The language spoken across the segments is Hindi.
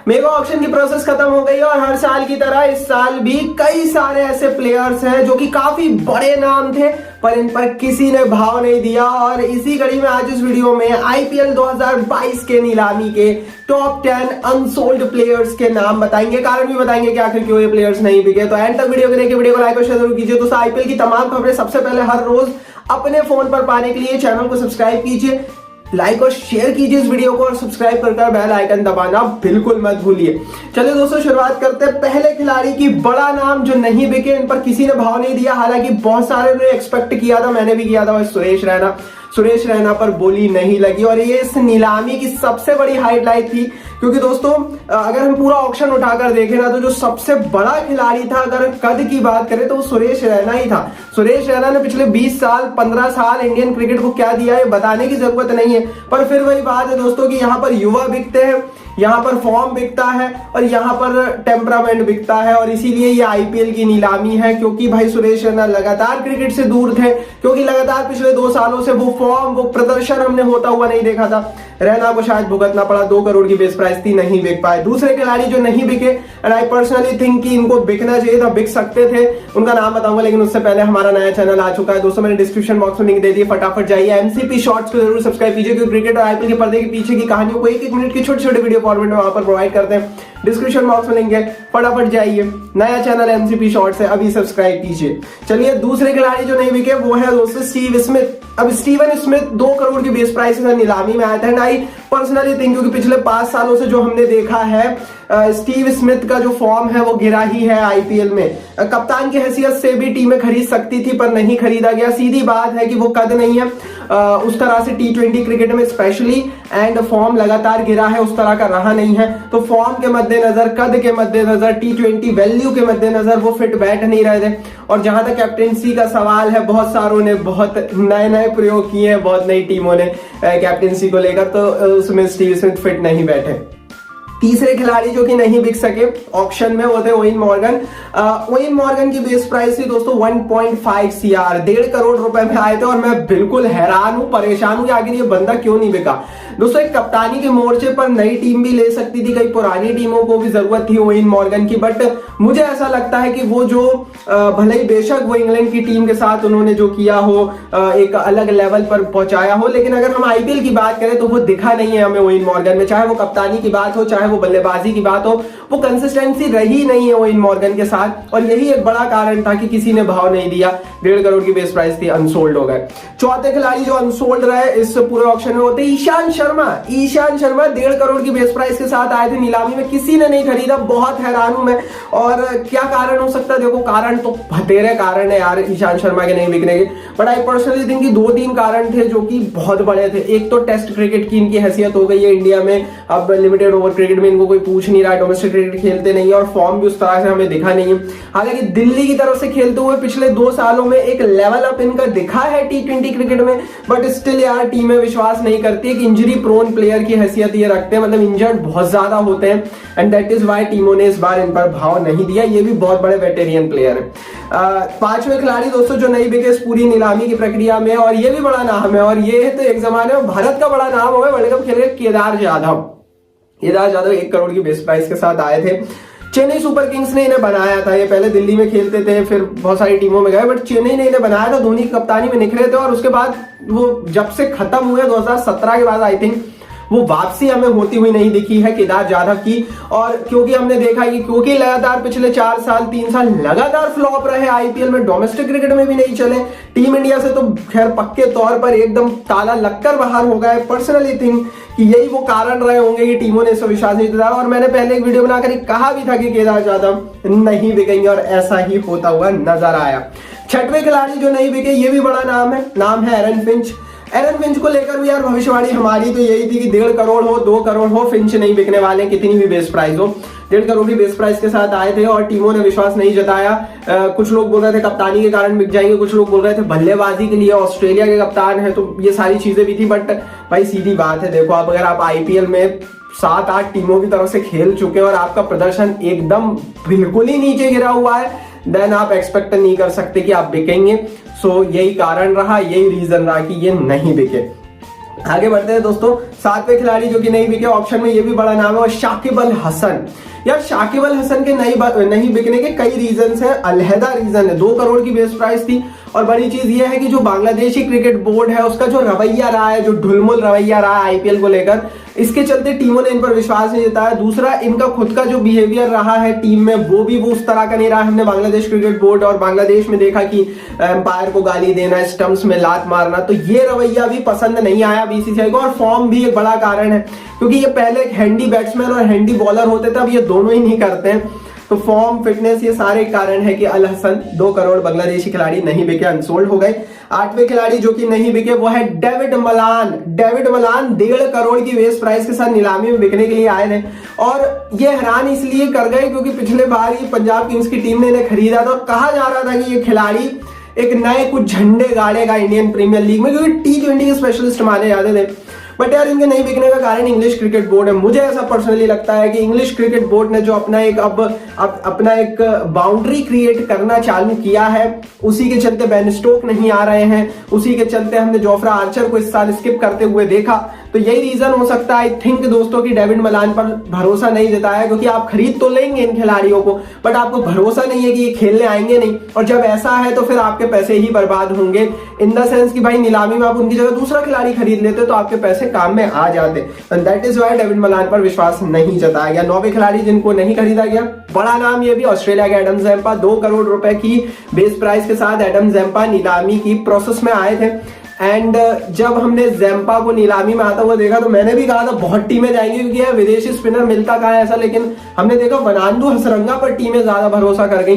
मेगा ऑक्शन की प्रोसेस खत्म हो गई और हर साल की तरह इस साल भी कई सारे ऐसे प्लेयर्स हैं जो कि काफी बड़े नाम थे पर इन पर किसी ने भाव नहीं दिया। और इसी कड़ी में आज इस वीडियो में आईपीएल 2022 के नीलामी के टॉप 10 अनसोल्ड प्लेयर्स के नाम बताएंगे, कारण भी बताएंगे कि आखिर क्यों ये प्लेयर्स नहीं बिके। तो एंड तक वीडियो को देखिए, वीडियो को लाइक और शेयर जरूर कीजिए। तो आईपीएल की तमाम खबरें सबसे पहले हर रोज अपने फोन पर पाने के लिए चैनल को सब्सक्राइब कीजिए, लाइक और शेयर कीजिए इस वीडियो को और सब्सक्राइब कर बेल आइकन दबाना बिल्कुल मत भूलिए। चलिए दोस्तों शुरुआत करते हैं पहले खिलाड़ी की। बड़ा नाम जो नहीं बिके, इन पर किसी ने भाव नहीं दिया, हालांकि बहुत सारे ने एक्सपेक्ट किया था, मैंने भी किया था। सुरेश रैना पर बोली नहीं लगी और ये इस नीलामी की सबसे बड़ी हाईलाइट थी, क्योंकि दोस्तों अगर हम पूरा ऑक्शन उठाकर देखें ना तो जो सबसे बड़ा खिलाड़ी था, अगर कद की बात करें तो वो सुरेश रैना ही था। सुरेश रैना ने पिछले 20 साल 15 साल इंडियन क्रिकेट को क्या दिया है बताने की जरूरत नहीं है, पर फिर वही बात है दोस्तों कि यहाँ पर युवा बिकते हैं, यहाँ पर फॉर्म बिकता है और यहाँ पर टेम्परामेंट बिकता है। और इसीलिए ये आईपीएल की नीलामी है, क्योंकि भाई सुरेश रैना लगातार क्रिकेट से दूर थे, क्योंकि लगातार पिछले 2 सालों से वो फॉर्म वो प्रदर्शन हमने होता हुआ नहीं देखा था। रैना को शायद भुगतना पड़ा, 2 करोड़ की बेस प्राइस थी, नहीं बिक पाए। दूसरे खिलाड़ी जो नहीं बिके एंड आई पर्सनली थिंक कि इनको बिकना चाहिए था, बिक सकते थे, उनका नाम बताऊंगा, लेकिन उससे पहले हमारा नया चैनल आ चुका है दोस्तों, मैंने डिस्क्रिप्शन बॉक्स में लिंक दे दी, फटाफट जाइए एमसीपी शॉर्ट्स को जरूर सब्सक्राइब कीजिए, क्योंकि क्रिकेट और आईपीएल के पर्दे के पीछे की कहानियों को 1-1 मिनट की छोटे छोटे वीडियो फॉर्मेट में वहां पर प्रोवाइड करते हैं। डिस्क्रिप्शन बॉक्स में लिंक है, फटाफट जाइए, नया चैनल एमसीपी शॉर्ट्स है, अभी सब्सक्राइब कीजिए। चलिए दूसरे खिलाड़ी जो नहीं बिके वो है दोस्तों स्टीव स्मिथ। अब स्टीवन स्मिथ 2 करोड़ की बेस प्राइस से नीलामी में आया था एंड आई पर्सनली थिंक, क्योंकि पिछले 5 सालों से जो हमने देखा है स्टीव स्मिथ का जो फॉर्म है वो गिरा ही है आईपीएल में। कप्तान की हैसियत से भी टीमें खरीद सकती थी पर नहीं खरीदा गया, सीधी बात है कि वो कद नहीं है उस तरह से टी20 क्रिकेट में स्पेशली, एंड फॉर्म लगातार गिरा है, उस तरह का रहा नहीं है। तो फॉर्म के मद्देनजर, कद के मद्देनजर, टी20 वैल्यू के मद्देनजर वो फिट बैठ नहीं रहे थे। और जहां तक कैप्टेंसी का सवाल है, बहुत सारों ने बहुत नए नए प्रयोग किए हैं, बहुत नई टीमों ने कैप्टेंसी को लेकर, तो उसमें स्टीव स्मिथ फिट नहीं बैठे। तीसरे खिलाड़ी जो कि नहीं बिक सके ऑक्शन में वो थे ओवेन मॉर्गन। ओवेन मॉर्गन की बेस प्राइस थी दोस्तों 1.5 CR, 1.5 करोड़ रुपए में आए थे और मैं बिल्कुल हैरान हूं, परेशान हूं कि आखिर ये बंदा क्यों नहीं बिका। दोस्तों एक कप्तानी के मोर्चे पर नई टीम भी ले सकती थी, कई पुरानी टीमों को भी जरूरत थी ओवेन मॉर्गन की, बट मुझे ऐसा लगता है कि वो जो भले ही बेशक वो इंग्लैंड की टीम के साथ उन्होंने जो किया हो एक अलग लेवल पर पहुंचाया हो, लेकिन अगर हम आईपीएल की बात करें तो वो दिखा नहीं है हमें ओवेन मॉर्गन में, चाहे वो कप्तानी की बात हो, चाहे वो बल्लेबाजी की बात हो, वो कंसिस्टेंसी रही नहीं है ओवेन मॉर्गन के साथ। और यही एक बड़ा कारण था कि किसी ने भाव नहीं दिया, 1.5 करोड़ की बेस प्राइस थी, अनसोल्ड हो गए। चौथे खिलाड़ी जो अनसोल्ड रहे इस पूरे ऑक्शन में होते ईशांत शर्मा। 1.5 करोड़ की बेस प्राइस के साथ आए थे नीलामी में, किसी ने नहीं खरीदा, बहुत हैरान हूं मैं। और क्या कारण हो सकता है, देखो कारण तो बतेरे कारण है यार ईशांत शर्मा के नहीं बिकने के, बट आई पर्सनली थिंक कि 2-3 कारण थे जो कि बहुत बड़े थे। एक तो टेस्ट क्रिकेट की इनकी हैसियत हो गई है इंडिया में, अब लिमिटेड ओवर क्रिकेट में इनको कोई पूछ नहीं रहा, डोमेस्टिक क्रिकेट खेलते नहीं है और फॉर्म भी उस तरह से हमें दिखा नहीं है। हालांकि दिल्ली की तरफ से खेलते हुए पिछले 2 सालों में एक लेवल अप इनका दिखा है टी20 क्रिकेट में, बट स्टिल यार टीमें विश्वास नहीं करती है कि इंजरी प्रोन प्लेयर की हैसियत ये रखते हैं, मतलब इंजर्ड बहुत ज्यादा होते हैं, एंड दैट इज वाई टीमों ने इस बार इन पर भाव नहीं दिया। ये भी बहुत बड़े वेटेरियन प्लेयर है। 5वें खिलाड़ी दोस्तों जो नहीं बिके इस पूरी नीलामी की प्रक्रिया में, और ये भी बड़ा नाम है, और ये तो एक जमाने में भारत का बड़ा नाम हो गया, वर्ल्ड कप खेल रहे केदार जाधव। 1 करोड़ की बेस प्राइस के साथ आए थे। चेन्नई सुपर किंग्स ने इन्हें बनाया था, ये पहले दिल्ली में खेलते थे, फिर बहुत सारी टीमों में गए, बट चेन्नई ने इन्हें बनाया था, धोनी की कप्तानी में निखरे थे। और उसके बाद वो जब से खत्म हुए 2017 के बाद आई थिंक वो वापसी हमें होती हुई नहीं दिखी है केदार जाधव की। और क्योंकि हमने देखा कि क्योंकि लगातार पिछले 4 साल 3 साल लगातार फ्लॉप रहे आईपीएल में, डोमेस्टिक क्रिकेट में भी नहीं चले, टीम इंडिया से तो खैर पक्के तौर पर एकदम ताला लगकर बाहर हो गए। पर्सनली थिंक कि यही वो कारण रहे होंगे कि टीमों ने इस विश्वास नहीं दिलाया, और मैंने पहले एक वीडियो बनाकर कहा भी था कि केदार जाधव नहीं बिकेंगे और ऐसा ही होता हुआ नजर आया। 6वें खिलाड़ी जो नहीं बिके ये भी बड़ा नाम है एरन फिंच। एरन फिंच को लेकर भी यार भविष्यवाणी हमारी तो यही थी कि 1.5 करोड़ हो, 2 करोड़ हो, फिंच नहीं बिकने वाले, कितनी भी बेस प्राइस हो। 1.5 करोड़ की बेस प्राइस के साथ आए थे और टीमों ने विश्वास नहीं जताया। कुछ लोग बोल रहे थे कप्तानी के कारण बिक जाएंगे, कुछ लोग बोल रहे थे बल्लेबाजी के लिए, ऑस्ट्रेलिया के कप्तान है, तो ये सारी चीजें भी थी। बट भाई सीधी बात है, देखो आप अगर आप आईपीएल में 7-8 टीमों की तरफ से खेल चुके हैं और आपका प्रदर्शन एकदम बिल्कुल ही नीचे गिरा हुआ है, देन आप एक्सपेक्ट नहीं कर सकते कि आप बिकेंगे। सो यही कारण रहा, यही रीजन रहा कि ये नहीं बिके। आगे बढ़ते हैं दोस्तों। 7वें खिलाड़ी जो कि नहीं बिके ऑप्शन में, ये भी बड़ा नाम है, और शाकिब अल हसन। यार शाकिब अल हसन के नहीं बिकने के कई रीजंस हैं, अलहदा रीजन है। 2 करोड़ की बेस प्राइस थी, और बड़ी चीज ये है कि जो बांग्लादेशी क्रिकेट बोर्ड है उसका जो रवैया रहा है, जो ढुलमुल रवैया रहा है आईपीएल को लेकर, इसके चलते टीमों ने इन पर विश्वास नहीं जताया। दूसरा, इनका खुद का जो बिहेवियर रहा है टीम में वो भी उस तरह का नहीं रहा। हमने बांग्लादेश क्रिकेट बोर्ड और बांग्लादेश में देखा कि एम्पायर को गाली देना, स्टंप्स में लात मारना, तो ये रवैया भी पसंद नहीं आया बीसीसीआई को। और फॉर्म भी एक बड़ा कारण है, क्योंकि ये पहले एक हैंडी बैट्समैन और हैंडी बॉलर होते थे, अब ये दोनों ही नहीं करते हैं। तो फॉर्म, फिटनेस, ये सारे कारण है कि अल हसन 2 करोड़ बांग्लादेशी खिलाड़ी नहीं बिके, अनसोल्ड हो गए। 8वें खिलाड़ी जो कि नहीं बिके वो है David Malan. David Malan 1.5 crore की बेस प्राइस के साथ नीलामी में बिकने के लिए आए थे, और ये हैरान इसलिए कर गए क्योंकि पिछले बार ही पंजाब किंग्स की टीम ने इन्हें खरीदा था, और कहा जा रहा था कि ये खिलाड़ी एक नए कुछ झंडे गाड़ेगा इंडियन प्रीमियर लीग में, क्योंकि T20 के स्पेशलिस्ट माने जाते थे। बट यार इनके नहीं बिकने का कारण इंग्लिश क्रिकेट बोर्ड है। मुझे ऐसा पर्सनली लगता है कि इंग्लिश क्रिकेट बोर्ड ने जो अपना एक बाउंड्री क्रिएट करना चालू किया है, उसी के चलते बेन स्टोक नहीं आ रहे हैं, उसी के चलते हमने जोफ्रा आर्चर को इस साल स्किप करते हुए देखा। तो यही रीजन हो सकता है आई थिंक दोस्तों कि डेविड मलान पर भरोसा नहीं जताया, क्योंकि आप खरीद तो लेंगे इन खिलाड़ियों को, बट आपको भरोसा नहीं है कि ये खेलने आएंगे नहीं, और जब ऐसा है तो फिर आपके पैसे ही बर्बाद होंगे। इन द सेंस कि भाई नीलामी में आप उनकी जगह दूसरा खिलाड़ी खरीद लेते तो आपके पैसे काम में आ जाते। And that is why David Malan पर विश्वास नहीं जताया गया। 9वें खिलाड़ी जिनको नहीं खरीदा गया, बड़ा नाम ये भी, ऑस्ट्रेलिया के एडम ज़ैम्पा। 2 करोड़ रुपए की बेस प्राइस के साथ एडम ज़ैम्पा नीलामी की प्रोसेस में आए थे। एंड जब हमने ज़ैम्पा को नीलामी में आता हुआ देखा तो मैंने भी कहा था बहुत टीमें जाएंगी, क्योंकि यार विदेशी स्पिनर मिलता कहाँ है ऐसा, लेकिन हमने देखा वनांडू हसरंगा पर टीमें ज्यादा भरोसा कर गई।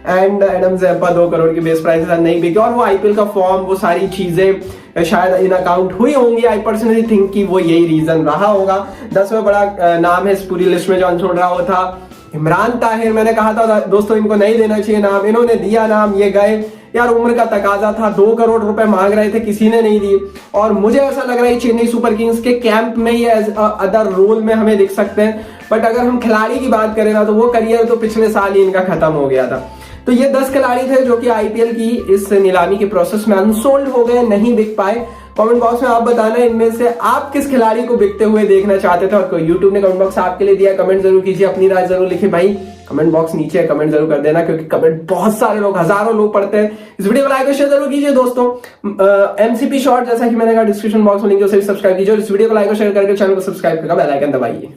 एंड एडम ज़ैम्पा 2 करोड़ की बेस प्राइस के साथ नहीं बिके, और वो आईपीएल का फॉर्म, वो सारी चीजें शायद इन अकाउंट हुई होंगी। आई पर्सनली थिंक कि वो यही रीजन रहा होगा। 10वां बड़ा नाम है इस पूरी लिस्ट में जो अनसोल्ड रहा वो था इमरान ताहिर। मैंने कहा था दोस्तों इनको नहीं देना चाहिए नाम, इन्होंने दिया नाम, ये गए। यार उम्र का तकाजा था, 2 करोड़ रुपए मांग रहे थे, किसी ने नहीं दिए, और मुझे ऐसा लग रहा है चेन्नई सुपर किंग्स के कैंप में ही एज अदर रोल में हमें दिख सकते हैं। बट अगर हम खिलाड़ी की बात करें ना, तो वो करियर तो पिछले साल ही इनका खत्म हो गया था। तो ये 10 खिलाड़ी थे जो कि आईपीएल की इस नीलामी के प्रोसेस में अनसोल्ड हो गए, नहीं बिक पाए। कमेंट बॉक्स में आप बताना इनमें से आप किस खिलाड़ी को बिकते हुए देखना चाहते थे, और कोई यूट्यूब ने कमेंट बॉक्स आपके लिए दिया, कमेंट जरूर कीजिए, अपनी राय जरूर लिखिए भाई। कमेंट बॉक्स नीचे कमेंट जरूर कर देना, क्योंकि कमेंट बहुत सारे लोग, हजारों लोग पढ़ते हैं। इस वीडियो को लाइक और शेयर जरूर कीजिए दोस्तों। एमसीपी शॉर्ट जैसा कि मैंने कहा डिस्क्रिप्शन बॉक्स में लिंक है, उसे भी सब्सक्राइब कीजिए, और इस वीडियो को लाइक और शेयर करके चैनल को सब्सक्राइब करके बेल आइकन दबाइए।